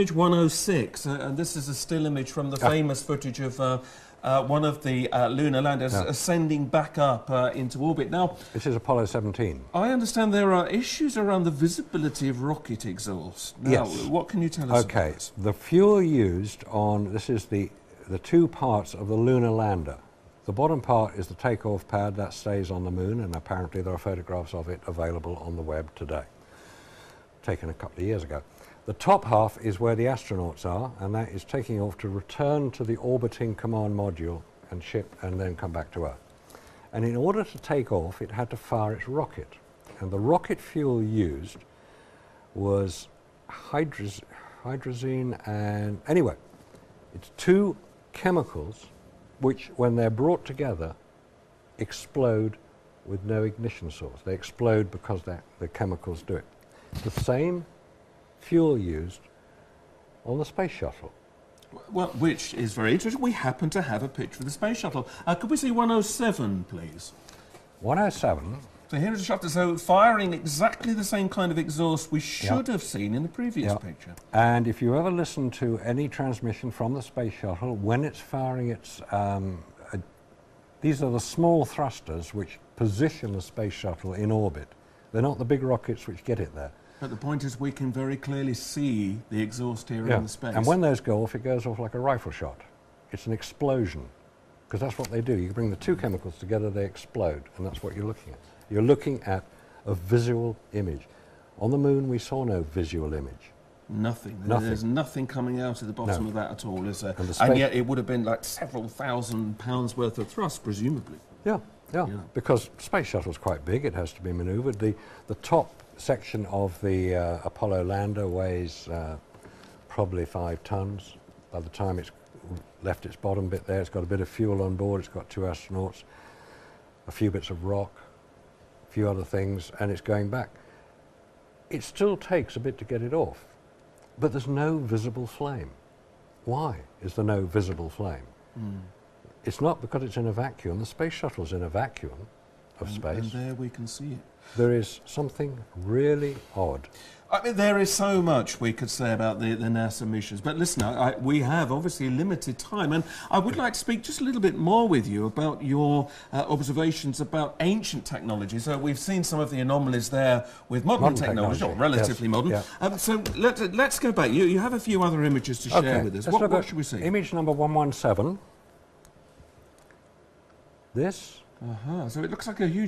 Image 106, and this is a still image from the famous footage of one of the lunar landers ascending back up into orbit. Now, this is Apollo 17. I understand there are issues around the visibility of rocket exhaust. Now, yes. What can you tell us about this? The fuel used on, this is the two parts of the lunar lander. The bottom part is the takeoff pad that stays on the moon, and apparently there are photographs of it available on the web today, taken a couple of years ago. The top half is where the astronauts are, and that is taking off to return to the orbiting command module and ship and then come back to Earth. And in order to take off, it had to fire its rocket. And the rocket fuel used was hydrazine and, anyway, it's two chemicals which, when they're brought together, explode with no ignition source. They explode because the chemicals do it. The same fuel used on the space shuttle. Well, which is very interesting. We happen to have a picture of the space shuttle. Could we see 107, please? 107. So here is a shuttle, so firing exactly the same kind of exhaust we should have seen in the previous picture. And if you ever listen to any transmission from the space shuttle, when it's firing its... these are the small thrusters which position the space shuttle in orbit. They're not the big rockets which get it there. But the point is we can very clearly see the exhaust here in the space. And when those go off, it goes off like a rifle shot. It's an explosion, because that's what they do. You bring the two chemicals together, they explode, and that's what you're looking at. You're looking at a visual image. On the moon, we saw no visual image. Nothing. There's nothing coming out of the bottom of that at all, is there? And yet it would have been like several £1,000s worth of thrust, presumably. Yeah, because space shuttle's quite big. It has to be manoeuvred. The top section of the Apollo lander weighs probably 5 tons. By the time it's left its bottom bit there, it's got a bit of fuel on board, it's got 2 astronauts, a few bits of rock, a few other things, and it's going back. It still takes a bit to get it off, but there's no visible flame. Why is there no visible flame? It's not because it's in a vacuum. The space shuttle's in a vacuum of space. And there we can see it. There is something really odd. I mean, there is so much we could say about the NASA missions, but listen, we have obviously limited time, and I would like to speak just a little bit more with you about your observations about ancient technologies. So we've seen some of the anomalies there with modern technology, or relatively modern. So let's go back. You have a few other images to share with us. What should we see? Image number 117. This. So it looks like a huge